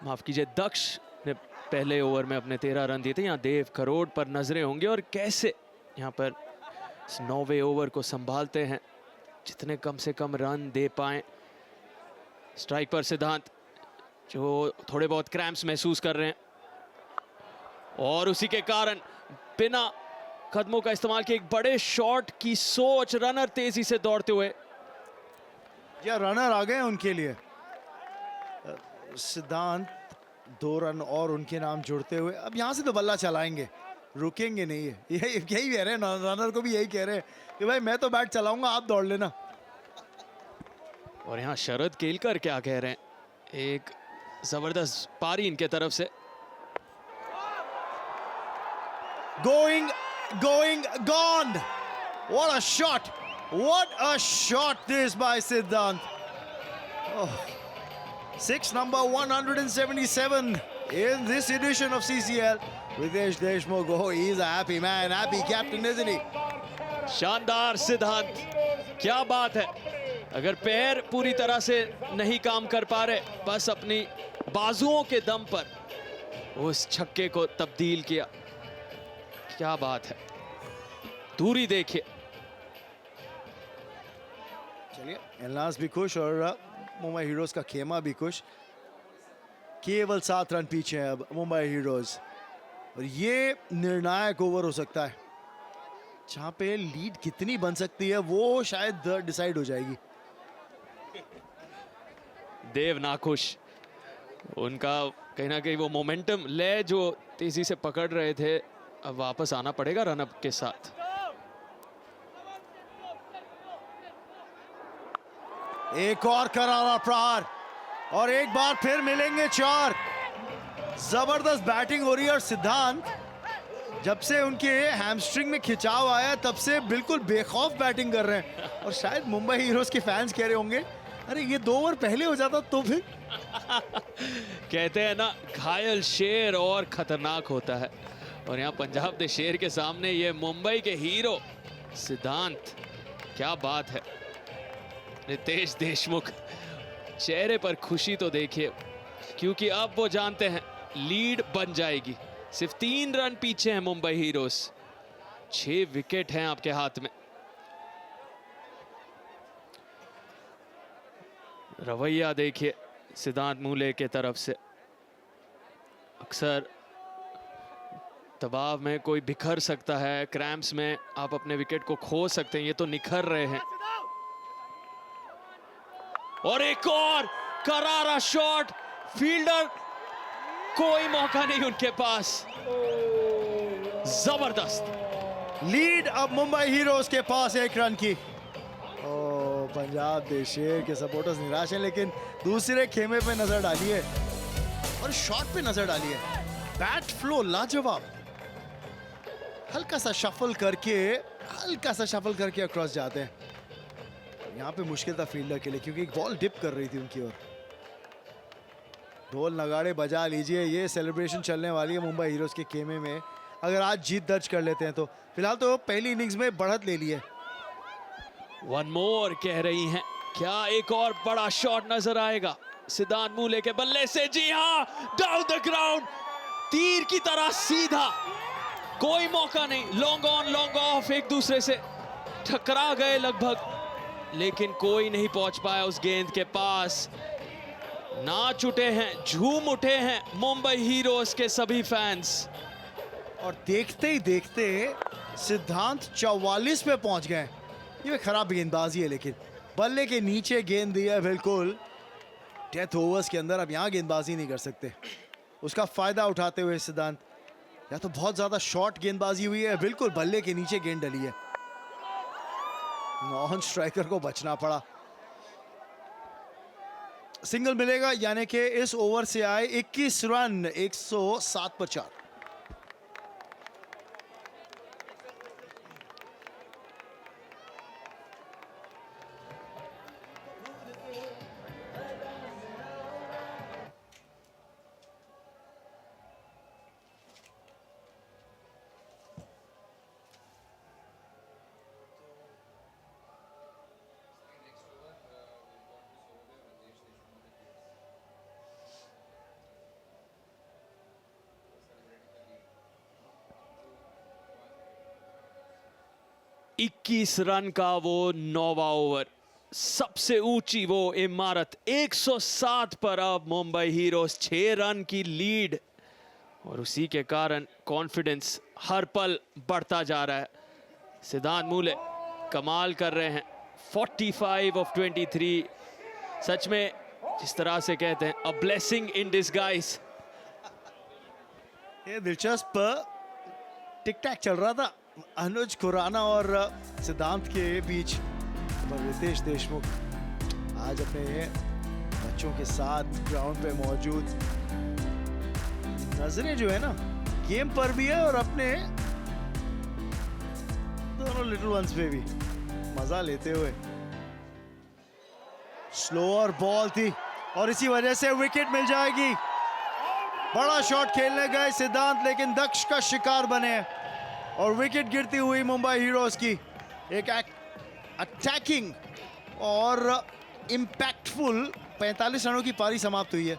माफ कीजिए, दक्ष ने पहले ओवर में अपने 13 रन दिए थे। यहाँ देव करोड़ पर नजरें होंगे और कैसे यहाँ पर 9वें ओवर को संभालते हैं, जितने कम से कम रन दे पाए। स्ट्राइक पर सिद्धांत, जो थोड़े बहुत क्रैम्प्स महसूस कर रहे हैं और उसी के कारण बिना कदमों का इस्तेमाल किए एक बड़े शॉट की सोच, रनर तेजी से दौड़ते हुए, या रनर आ गए उनके लिए। सिद्धांत 2 रन और उनके नाम जुड़ते हुए अब यहां से तो बल्ला चलाएंगे, रुकेंगे नहीं है। यही कह रहे हैं, रनर को भी यही कह रहे हैं कि भाई मैं तो बैट चलाऊंगा, आप दौड़ लेना। और यहाँ शरद केलकर क्या कह रहे हैं, एक जबरदस्त पारी इनके तरफ से। Going, gone. What a shot! What a shot this by Siddhant. Oh. 6 number 177 in this edition of CCL. Ritesh Deshmukh, oh, he's a happy man, happy captain, isn't he? शानदार सिद्धांत, क्या बात है। अगर पैर पूरी तरह से नहीं काम कर पा रहे, बस अपनी बाजुओं के दम पर उस छक्के को तब्दील किया। क्या बात है, दूरी देखिए। चलिए, एलनाज भी खुश और मुंबई हीरोज का खेमा भी खुश। केवल 7 रन पीछे हैं अब मुंबई हीरोज और ये निर्णायक ओवर हो सकता है, जहां पे लीड कितनी बन सकती है वो शायद डिसाइड हो जाएगी। देव नाखुश, उनका कहीं ना कहीं वो मोमेंटम ले जो तेजी से पकड़ रहे थे, अब वापस आना पड़ेगा रनअप के साथ। एक और करारा प्रहार और एक बार फिर मिलेंगे 4। जबरदस्त बैटिंग हो रही है और सिद्धांत जब से उनके हैमस्ट्रिंग में खिंचाव आया तब से बिल्कुल बेखौफ बैटिंग कर रहे हैं। और शायद मुंबई हीरोज के फैंस कह रहे होंगे, अरे ये 2 ओवर पहले हो जाता तो फिर। कहते हैं ना, घायल शेर और खतरनाक होता है, और यहाँ पंजाब दे शेर के सामने ये मुंबई के हीरो सिद्धांत, क्या बात है। रितेश देशमुख, चेहरे पर खुशी तो देखिए, क्योंकि अब वो जानते हैं लीड बन जाएगी। सिर्फ 3 रन पीछे हैं मुंबई हीरोज, 6 विकेट हैं आपके हाथ में। रवैया देखिए सिद्धांत मूले के तरफ से, अक्सर दबाव में कोई बिखर सकता है, क्रैम्प्स में आप अपने विकेट को खो सकते हैं, ये तो निखर रहे हैं। और एक और करारा शॉट, फील्डर कोई मौका नहीं उनके पास। जबरदस्त लीड अब मुंबई हीरोज के पास 1 रन की। ओ, पंजाब दे शेर के सपोर्टर्स निराश हैं, लेकिन दूसरे खेमे पे नजर डाली है और शॉट पे नजर डाली है। बैट फ्लो लाजवाब, हल्का सा शफल करके अक्रॉस जाते हैं। यहाँ पे मुश्किल था फील्डर के लिए, क्योंकि एक बॉल डिप कर रही थी उनकी ओर। ढोल नगाड़े बजा लीजिए, ये सेलिब्रेशन चलने वाली है मुंबई हीरोज के खेमे में। अगर आज जीत दर्ज कर लेते हैं तो फिलहाल तो पहली इनिंग्स में बढ़त ले ली है। 1 मोर कह रही हैं, क्या एक और बड़ा शॉट नजर आएगा सिद्धांत मूले के बल्ले से? जी हाँ, डाउन द ग्राउंड, तीर की तरह सीधा, कोई मौका नहीं। लॉन्ग ऑन लॉन्ग ऑफ एक दूसरे से टकरा गए लगभग, लेकिन कोई नहीं पहुंच पाया उस गेंद के पास। नाच उठे हैं, झूम उठे हैं मुंबई हीरोज के सभी फैंस। और देखते ही देखते सिद्धांत 44 पे पहुंच गए। ये खराब गेंदबाजी है, लेकिन बल्ले के नीचे गेंद दी है बिल्कुल डेथ ओवर्स के अंदर। अब यहाँ गेंदबाजी नहीं कर सकते, उसका फायदा उठाते हुए सिद्धांत। या तो बहुत ज्यादा शॉर्ट गेंदबाजी हुई है, बिल्कुल बल्ले के नीचे गेंद डली है। नॉन स्ट्राइकर को बचना पड़ा। सिंगल मिलेगा, यानी कि इस ओवर से आए 21 रन 107 पर 4। 21 रन का वो 9वां ओवर, सबसे ऊंची वो इमारत 107 पर अब मुंबई हीरोज 6 रन की लीड, और उसी के कारण कॉन्फिडेंस हर पल बढ़ता जा रहा है। सिद्धांत मूले कमाल कर रहे हैं, 45 ऑफ 23, सच में जिस तरह से कहते हैं अ ब्लेसिंग इन डिसगाइज। ये दिलचस्प टिक टैक चल रहा था अनुज खुराना और सिद्धांत के बीच, पर रितेश देशमुख आज अपने बच्चों के साथ ग्राउंड पे मौजूद, नजरें जो है ना गेम पर भी है और अपने दोनों लिटिल वंस पे भी मजा लेते हुए। स्लोअर बॉल थी और इसी वजह से विकेट मिल जाएगी। बड़ा शॉट खेलने गए सिद्धांत, लेकिन दक्ष का शिकार बने और विकेट गिरती हुई मुंबई हीरोज की एक अटैकिंग और इंपैक्टफुल 45 रनों की पारी समाप्त हुई है।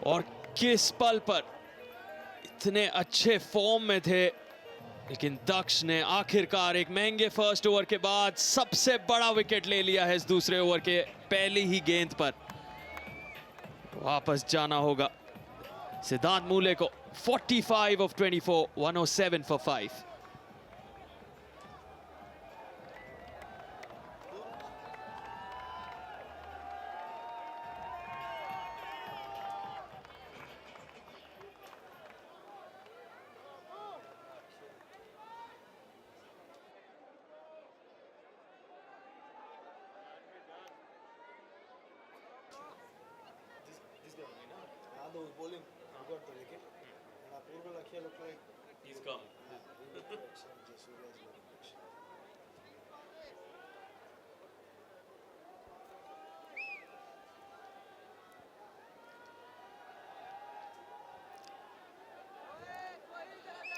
और किस पल पर, इतने अच्छे फॉर्म में थे, लेकिन दक्ष ने आखिरकार एक महंगे फर्स्ट ओवर के बाद सबसे बड़ा विकेट ले लिया है इस दूसरे ओवर के पहली ही गेंद पर। वापस जाना होगा सिद्धांत मूले को। 45 ऑफ 24, 107 for 5।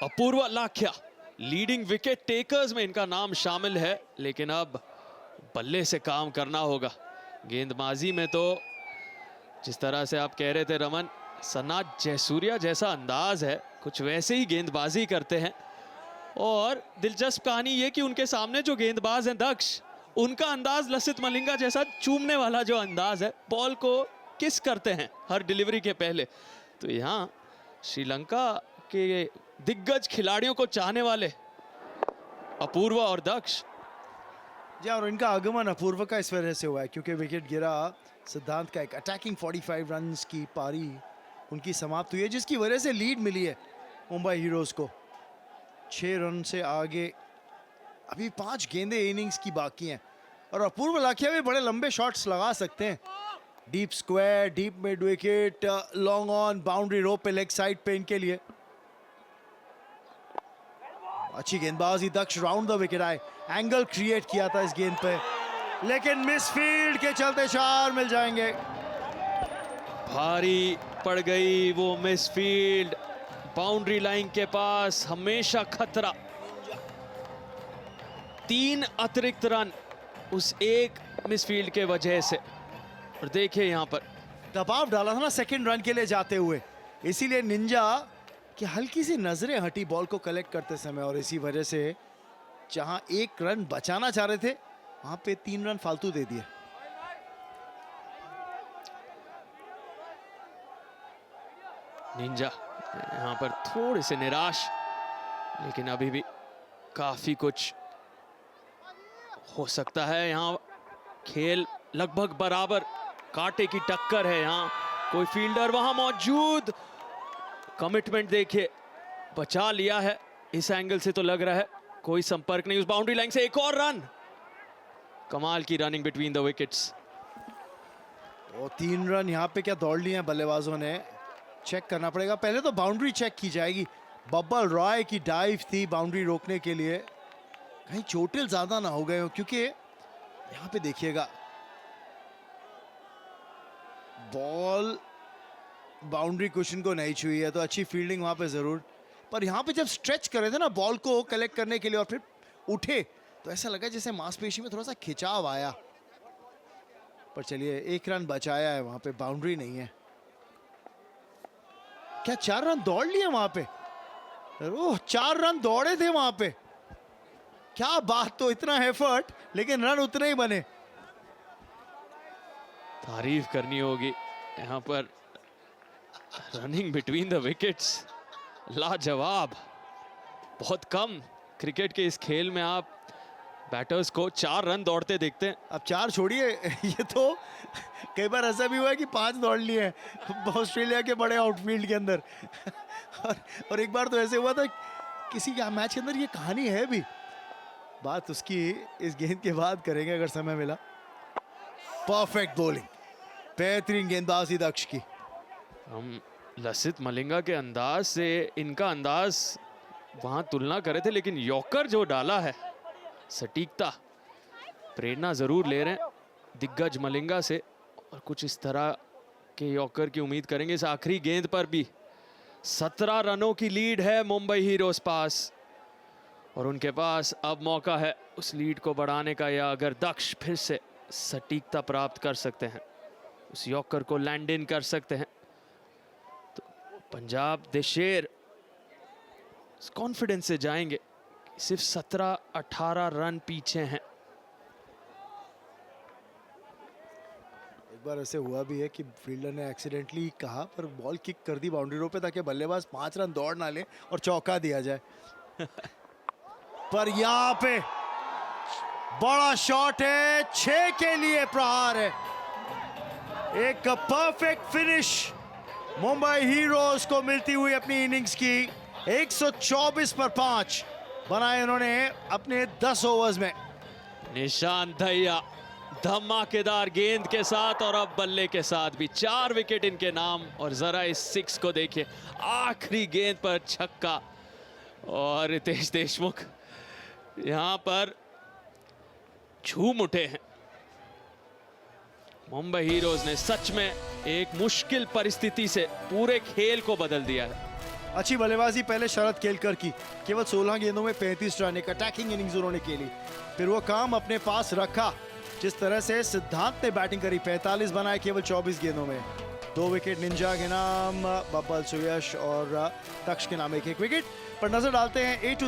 अपूर्वा लाख्या लीडिंग विकेट टेकर्स में इनका नाम शामिल है, लेकिन अब बल्ले से काम करना होगा। गेंदबाजी में तो जिस तरह से आप कह रहे थे रमन, सनाथ जयसूर्या जैसा अंदाज है, कुछ वैसे ही गेंदबाजी करते हैं। और दिलचस्प कहानी ये कि उनके सामने जो गेंदबाज हैं दक्ष, उनका अंदाज लसित मलिंगा जैसा चूमने वाला जो अंदाज है, बॉल को किस करते हैं हर डिलीवरी के पहले। तो यहाँ श्रीलंका के दिग्गज खिलाड़ियों को चाहने वाले अपूर्वा और दक्ष। जी, और इनका आगमन अपूर्वा का इस वजह से हुआ है क्योंकि विकेट गिरा। सिद्धांत का एक अटैकिंग 45 रन्स की पारी उनकी समाप्त हुई है, जिसकी वजह से लीड मिली है मुंबई हीरोज को 6 रन से आगे। अभी 5 गेंदें इनिंग्स की बाकी हैं और अपूर्वा लाखिया भी बड़े लंबे शॉट्स लगा सकते हैं। Deep square, deep mid wicket, long on, boundary rope पे, लेग साइड पे इनके लिए अच्छी गेंदबाजी। दक्ष राउंड द विकेट आए, एंगल क्रिएट किया था इस गेंद पे, लेकिन मिसफील्ड के चलते 4 मिल जाएंगे। भारी पड़ गई वो मिसफील्ड, बाउंड्री लाइन के पास हमेशा खतरा। 3 अतिरिक्त रन उस एक मिसफील्ड के वजह से। और देखिए यहाँ पर दबाव डाला था ना सेकंड रन के लिए जाते हुए, इसीलिए निंजा कि हल्की सी नजरें हटी बॉल को कलेक्ट करते समय, और इसी वजह से जहां 1 रन बचाना चाह रहे थे वहां पे 3 रन फालतू दे दिए। निंजा यहाँ पर थोड़े से निराश, लेकिन अभी भी काफी कुछ हो सकता है। यहाँ खेल लगभग बराबर, कांटे की टक्कर है। यहाँ कोई फील्डर वहां मौजूद, कमिटमेंट देखिए, बचा लिया है। इस एंगल से तो लग रहा है कोई संपर्क नहीं उस बाउंड्री लाइन से। एक और रन, कमाल की रनिंग बिटवीन द विकेट्स। और 3 रन यहाँ पे क्या दौड़ लिए हैं बल्लेबाजों ने, चेक करना पड़ेगा। पहले तो बाउंड्री चेक की जाएगी। बब्बल रॉय की डाइव थी बाउंड्री रोकने के लिए, कहीं चोटिल ज्यादा ना हो गए हो, क्योंकि यहाँ पे देखिएगा बॉल बाउंड्री कुशन को नहीं छुई है, तो अच्छी फील्डिंग वहां पे जरूर। पर यहाँ पे जब स्ट्रेच कर रहे थे ना बॉल को कलेक्ट करने के लिए और फिर उठे, तो ऐसा लगा जैसे मांसपेशी में थोड़ा सा खिंचाव आया। पर चलिए 1 रन बचाया है, वहां पे बाउंड्री नहीं है। क्या 4 रन दौड़ लिए वहां पे? ओह, 4 रन दौड़े थे वहां पे। क्या बात, तो इतना एफर्ट लेकिन रन उतने ही बने। तारीफ करनी होगी यहाँ पर, रनिंग बिटवीन द विकेट्स लाजवाब। बहुत कम क्रिकेट के इस खेल में आप बैटर्स को 4 रन दौड़ते देखते हैं। अब 4 छोड़िए, ये तो कई बार ऐसा भी हुआ है कि 5 दौड़ लिए हैं ऑस्ट्रेलिया के बड़े आउटफील्ड के अंदर। और एक बार तो ऐसे हुआ था किसी का मैच के अंदर, ये कहानी है भी, बात उसकी इस गेंद के बाद करेंगे अगर समय मिला। परफेक्ट बॉलिंग, बेहतरीन गेंदबाजी दक्ष की। हम लसित मलिंगा के अंदाज से इनका अंदाज वहां तुलना करे थे, लेकिन यॉर्कर जो डाला है, सटीकता, प्रेरणा जरूर ले रहे हैं दिग्गज मलिंगा से, और कुछ इस तरह के यॉर्कर की उम्मीद करेंगे इस आखिरी गेंद पर भी। 17 रनों की लीड है मुंबई हीरोज पास, और उनके पास अब मौका है उस लीड को बढ़ाने का, या अगर दक्ष फिर से सटीकता प्राप्त कर सकते हैं, उस यॉर्कर को लैंड इन कर सकते हैं, तो पंजाब दे शेर कॉन्फिडेंस से जाएंगे। सिर्फ 17-18 रन पीछे हैं। एक बार ऐसे हुआ भी है कि फील्डर ने एक्सीडेंटली कहा पर बॉल किक कर दी बाउंड्री रो पे, ताकि बल्लेबाज 5 रन दौड़ ना ले और चौका दिया जाए। पर यहाँ पे बड़ा शॉट है, 6 के लिए प्रहार है। एक परफेक्ट फिनिश मुंबई हीरोज को मिलती हुई अपनी इनिंग्स की। 124 पर 5 बनाए उन्होंने अपने 10 ओवर्स में। निशांत दहिया धमाकेदार गेंद के साथ और अब बल्ले के साथ भी 4 विकेट इनके नाम। और जरा इस 6 को देखिए, आखिरी गेंद पर छक्का, और रितेश देशमुख यहां पर झूम उठे हैं। मुंबई हीरोज ने सच में एक मुश्किल परिस्थिति से पूरे खेल को बदल दिया है। अच्छी बल्लेबाजी पहले शरद केलकर की, केवल 16 गेंदों में 35 रन, एक अटैकिंग इनिंग्स उन्होंने खेली, फिर वो काम अपने पास रखा। जिस तरह से सिद्धांत ने बैटिंग करी, 45 बनाए केवल 24 गेंदों में। 2 विकेट निंजा के नाम, बब्बल, सुयश और दक्ष के नाम एक विकेट। पर नजर डालते हैं A to